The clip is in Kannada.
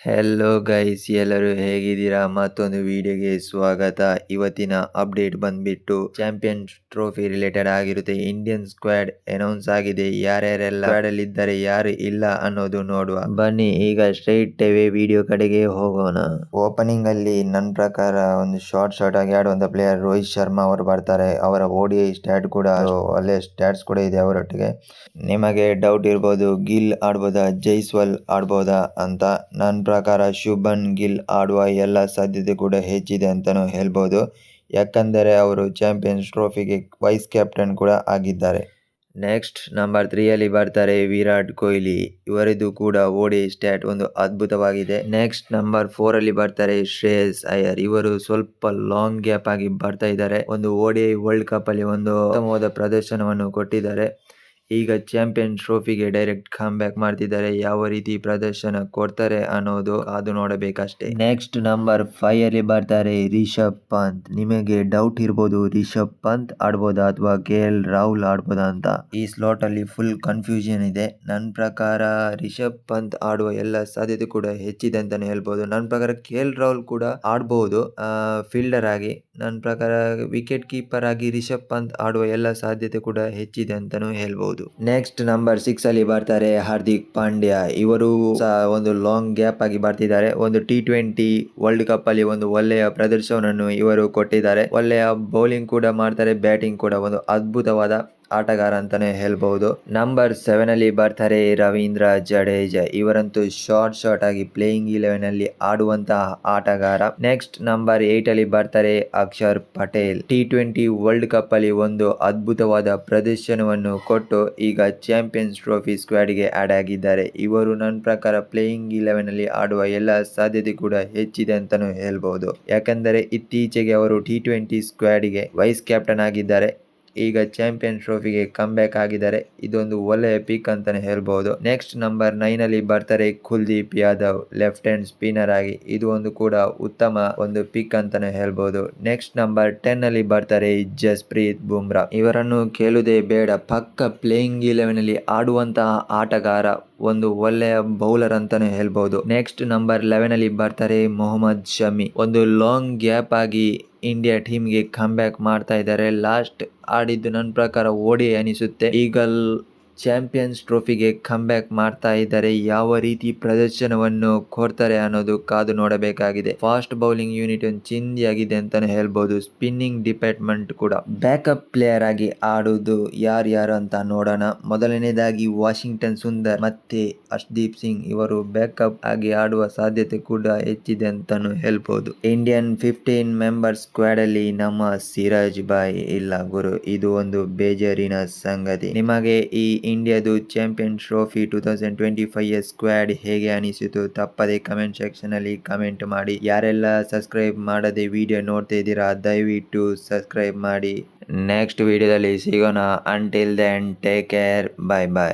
ಹೆಲೋ ಗೈಸ್, ಎಲ್ಲರೂ ಹೇಗಿದ್ದೀರಾ? ಮತ್ತೊಂದು ವಿಡಿಯೋಗೆ ಸ್ವಾಗತ. ಇವತ್ತಿನ ಅಪ್ಡೇಟ್ ಬಂದ್ಬಿಟ್ಟು ಚಾಂಪಿಯನ್ಸ್ ಟ್ರೋಫಿ ರಿಲೇಟೆಡ್ ಆಗಿರುತ್ತೆ. ಇಂಡಿಯನ್ ಸ್ಕ್ವಾಡ್ ಅನೌನ್ಸ್ ಆಗಿದೆ. ಯಾರ್ಯಾರೆಲ್ಲ ಸ್ಕ್ವಾಡ್ ಅಲ್ಲಿ ಇದ್ದಾರೆ, ಯಾರು ಇಲ್ಲ ಅನ್ನೋದು ನೋಡುವ. ಬನ್ನಿ ಈಗ ಸ್ಟ್ರೈಟ್ ಅವೇ ವಿಡಿಯೋ ಕಡೆಗೆ ಹೋಗೋಣ. ಓಪನಿಂಗ್ ಅಲ್ಲಿ ನನ್ನ ಪ್ರಕಾರ ಒಂದು ಶಾರ್ಟ್ ಆಗಿ ಆಡುವಂತ ಪ್ಲೇಯರ್ ರೋಹಿತ್ ಶರ್ಮಾ ಅವರು ಬರ್ತಾರೆ. ಅವರ ODI ಸ್ಟ್ಯಾಟ್ ಕೂಡ ಒಳ್ಳೆ ಸ್ಟ್ಯಾಟ್ಸ್ ಕೂಡ ಇದೆ ಅವರೊಟ್ಟಿಗೆ. ನಿಮಗೆ ಡೌಟ್ ಇರ್ಬೋದು, ಗಿಲ್ ಆಡ್ಬೋದಾ, ಜೈಸ್ವಾಲ್ ಆಡ್ಬೋದಾ ಅಂತ. ನನ್ನ ಪ್ರಕಾರ ಶುಭನ್ ಗಿಲ್ ಆಡುವ ಎಲ್ಲ ಸಾಧ್ಯತೆ ಕೂಡ ಹೆಚ್ಚಿದೆ ಅಂತಾನೂ ಹೇಳ್ಬೋದು. ಯಾಕಂದರೆ ಅವರು ಚಾಂಪಿಯನ್ಸ್ ಟ್ರೋಫಿಗೆ ವೈಸ್ ಕ್ಯಾಪ್ಟನ್ ಕೂಡ ಆಗಿದ್ದಾರೆ. ನೆಕ್ಸ್ಟ್ ನಂಬರ್ 3 ಅಲ್ಲಿ ಬರ್ತಾರೆ ವಿರಾಟ್ ಕೊಹ್ಲಿ. ಇವರದು ಕೂಡ ODI ಸ್ಟ್ಯಾಟ್ ಒಂದು ಅದ್ಭುತವಾಗಿದೆ. ನೆಕ್ಸ್ಟ್ ನಂಬರ್ 4 ಅಲ್ಲಿ ಬರ್ತಾರೆ ಶ್ರೇಯಸ್ ಅಯ್ಯರ್. ಇವರು ಸ್ವಲ್ಪ ಲಾಂಗ್ ಗ್ಯಾಪ್ ಆಗಿ ಬರ್ತಾ ಇದ್ದಾರೆ. ಒಂದು ODI ವರ್ಲ್ಡ್ ಕಪ್ ಅಲ್ಲಿ ಒಂದು ಉತ್ತಮವಾದ ಪ್ರದರ್ಶನವನ್ನು ಕೊಟ್ಟಿದ್ದಾರೆ. ಈಗ ಚಾಂಪಿಯನ್ಸ್ ಟ್ರೋಫಿಗೆ ಡೈರೆಕ್ಟ್ ಕಮ್ ಬ್ಯಾಕ್ ಮಾಡ್ತಿದ್ದಾರೆ. ಯಾವ ರೀತಿ ಪ್ರದರ್ಶನ ಕೊಡ್ತಾರೆ ಅನ್ನೋದು ಅದು ನೋಡಬೇಕಷ್ಟೇ. ನೆಕ್ಸ್ಟ್ ನಂಬರ್ 5 ಅಲ್ಲಿ ಬರ್ತಾರೆ ರಿಷಬ್ ಪಂತ್. ನಿಮಗೆ ಡೌಟ್ ಇರ್ಬೋದು, ರಿಷಬ್ ಪಂತ್ ಆಡ್ಬೋದಾ ಅಥವಾ KL ರಾಹುಲ್ ಆಡ್ಬೋದಾ ಅಂತ. ಈ ಸ್ಲಾಟ್ ಅಲ್ಲಿ ಫುಲ್ ಕನ್ಫ್ಯೂಷನ್ ಇದೆ. ನನ್ನ ಪ್ರಕಾರ ರಿಷಬ್ ಪಂತ್ ಆಡುವ ಎಲ್ಲ ಸಾಧ್ಯತೆ ಕೂಡ ಹೆಚ್ಚಿದೆ ಅಂತಾನೆ ಹೇಳ್ಬೋದು. ನನ್ನ ಪ್ರಕಾರ KL ರಾಹುಲ್ ಕೂಡ ಆಡ್ಬಹುದು ಫೀಲ್ಡರ್ ಆಗಿ. ನನ್ನ ಪ್ರಕಾರ ವಿಕೆಟ್ ಕೀಪರ್ ಆಗಿ ರಿಷಬ್ ಪಂತ್ ಆಡುವ ಎಲ್ಲ ಸಾಧ್ಯತೆ ಕೂಡ ಹೆಚ್ಚಿದೆ ಅಂತಾನೂ ಹೇಳ್ಬಹುದು. ನೆಕ್ಸ್ಟ್ ನಂಬರ್ 6 ಅಲ್ಲಿ ಬರ್ತಾರೆ ಹಾರ್ದಿಕ್ ಪಾಂಡ್ಯ. ಇವರು ಒಂದು ಲಾಂಗ್ ಗ್ಯಾಪ್ ಆಗಿ ಬರ್ತಿದ್ದಾರೆ. ಒಂದು T20 ವರ್ಲ್ಡ್ ಕಪ್ ಅಲ್ಲಿ ಒಂದು ಒಳ್ಳೆಯ ಪ್ರದರ್ಶನವನ್ನು ಇವರು ಕೊಟ್ಟಿದ್ದಾರೆ. ಒಳ್ಳೆಯ ಬೌಲಿಂಗ್ ಕೂಡ ಮಾಡ್ತಾರೆ, ಬ್ಯಾಟಿಂಗ್ ಕೂಡ. ಒಂದು ಅದ್ಭುತವಾದ ಆಟಗಾರ ಅಂತಾನೆ ಹೇಳ್ಬಹುದು. ನಂಬರ್ 7 ಅಲ್ಲಿ ಬರ್ತಾರೆ ರವೀಂದ್ರ ಜಡೇಜಾ. ಇವರಂತೂ ಶಾರ್ಟ್ ಆಗಿ ಪ್ಲೇಯಿಂಗ್ 11 ಅಲ್ಲಿ ಆಡುವಂತಹ ಆಟಗಾರ. ನೆಕ್ಸ್ಟ್ ನಂಬರ್ 8 ಅಲ್ಲಿ ಬರ್ತಾರೆ Akshar Patel. T20 world cup ಅಲ್ಲಿ ಒಂದು ಅದ್ಭುತವಾದ ಪ್ರದರ್ಶನವನ್ನು ಕೊಟ್ಟು ಈಗ ಚಾಂಪಿಯನ್ಸ್ ಟ್ರೋಫಿ ಸ್ಕ್ವಾಡ್ ಗೆ ಆಡ್ ಆಗಿದ್ದಾರೆ. ಇವರು ನನ್ನ ಪ್ರಕಾರ ಪ್ಲೇಯಿಂಗ್ 11 ಅಲ್ಲಿ ಆಡುವ ಎಲ್ಲ ಸಾಧ್ಯತೆ ಕೂಡ ಹೆಚ್ಚಿದೆ ಅಂತಾನೂ ಹೇಳ್ಬಹುದು. ಯಾಕಂದರೆ ಇತ್ತೀಚೆಗೆ ಅವರು T20 ಸ್ಕ್ವಾಡ್ ಗೆ ವೈಸ್ ಕ್ಯಾಪ್ಟನ್ ಆಗಿದ್ದಾರೆ. ಈಗ ಚಾಂಪಿಯನ್ಸ್ ಟ್ರೋಫಿಗೆ ಕಮ್ ಬ್ಯಾಕ್ ಆಗಿದ್ದಾರೆ. ಇದೊಂದು ಒಳ್ಳೆಯ ಪಿಕ್ ಅಂತಾನೆ ಹೇಳ್ಬಹುದು. ನೆಕ್ಸ್ಟ್ ನಂಬರ್ 9 ಅಲ್ಲಿ ಬರ್ತಾರೆ Kuldeep Yadav, left hand spinner ಆಗಿ. ಇದು ಒಂದು ಕೂಡ ಉತ್ತಮ ಒಂದು ಪಿಕ್ ಅಂತಾನೆ ಹೇಳ್ಬಹುದು. ನೆಕ್ಸ್ಟ್ ನಂಬರ್ 10 ಅಲ್ಲಿ ಬರ್ತಾರೆ ಜಸ್ಪ್ರೀತ್ ಬುಮ್ರಾ. ಇವರನ್ನು ಕೇಳುವುದೇ ಬೇಡ, ಪಕ್ಕ ಪ್ಲೇಯಿಂಗ್ 11 ಅಲ್ಲಿ ಆಡುವಂತಹ ಆಟಗಾರ, ಒಂದು ಒಳ್ಳೆಯ ಬೌಲರ್ ಅಂತಾನೆ ಹೇಳ್ಬಹುದು. ನೆಕ್ಸ್ಟ್ ನಂಬರ್ 11 ಅಲ್ಲಿ ಬರ್ತಾರೆ ಮೊಹಮ್ಮದ್ ಶಮಿ. ಒಂದು ಲಾಂಗ್ ಗ್ಯಾಪ್ ಆಗಿ ಇಂಡಿಯಾ ಟೀಮ್ಗೆ ಕಮ್ ಬ್ಯಾಕ್ ಮಾಡ್ತಾ ಇದ್ದಾರೆ. ಲಾಸ್ಟ್ ಆಡಿದ್ದು ನನ್ನ ಪ್ರಕಾರ ODI ಅನಿಸುತ್ತೆ. ಈಗ ಚಾಂಪಿಯನ್ಸ್ ಟ್ರೋಫಿಗೆ ಕಮ್ ಬ್ಯಾಕ್ ಮಾಡ್ತಾ ಇದ್ದಾರೆ. ಯಾವ ರೀತಿ ಪ್ರದರ್ಶನವನ್ನು ಕೊಡ್ತಾರೆ ಅನ್ನೋದು ಕಾದು ನೋಡಬೇಕಾಗಿದೆ. ಫಾಸ್ಟ್ ಬೌಲಿಂಗ್ ಯೂನಿಟ್ ಚಿಂದಿಯಾಗಿದೆ ಅಂತಾನೆ ಹೇಳ್ಬಹುದು. ಸ್ಪಿನ್ನಿಂಗ್ ಡಿಪಾರ್ಟ್ಮೆಂಟ್ ಕೂಡ. ಬ್ಯಾಕಪ್ ಪ್ಲೇಯರ್ ಆಗಿ ಆಡುವುದು ಯಾರ್ಯಾರು ಅಂತ ನೋಡೋಣ. ಮೊದಲನೇದಾಗಿ ವಾಷಿಂಗ್ಟನ್ ಸುಂದರ್ ಮತ್ತೆ ಹರ್ಷದೀಪ್ ಸಿಂಗ್. ಇವರು ಬ್ಯಾಕಪ್ ಆಗಿ ಆಡುವ ಸಾಧ್ಯತೆ ಕೂಡ ಹೆಚ್ಚಿದೆ ಅಂತಾನು ಹೇಳ್ಬಹುದು. ಇಂಡಿಯನ್ 15 ಮೆಂಬರ್ ಸ್ಕ್ವಾಡ್ ಅಲ್ಲಿ ನಮ್ಮ ಸಿರಾಜ್ ಬಾಯ್ ಇಲ್ಲ ಗುರು. ಇದು ಒಂದು ಬೇಜಾರಿನ ಸಂಗತಿ. ನಿಮಗೆ ಈ ಇಂಡಿಯಾದು ಚಾಂಪಿಯನ್ಸ್ ಟ್ರೋಫಿ 2025 ಸ್ಕ್ವಾಡ್ ಹೇಗೆ ಅನಿಸಿತು? ತಪ್ಪದೆ ಕಮೆಂಟ್ ಸೆಕ್ಷನ್ ಅಲ್ಲಿ ಕಮೆಂಟ್ ಮಾಡಿ. ಯಾರೆಲ್ಲ ಸಬ್ಸ್ಕ್ರೈಬ್ ಮಾಡದೆ ವಿಡಿಯೋ ನೋಡ್ತಾ ಇದ್ದೀರಾ, ದಯವಿಟ್ಟು ಸಬ್ಸ್ಕ್ರೈಬ್ ಮಾಡಿ. ನೆಕ್ಸ್ಟ್ ವಿಡಿಯೋದಲ್ಲಿ ಸಿಗೋಣ. Until then take care, bye by.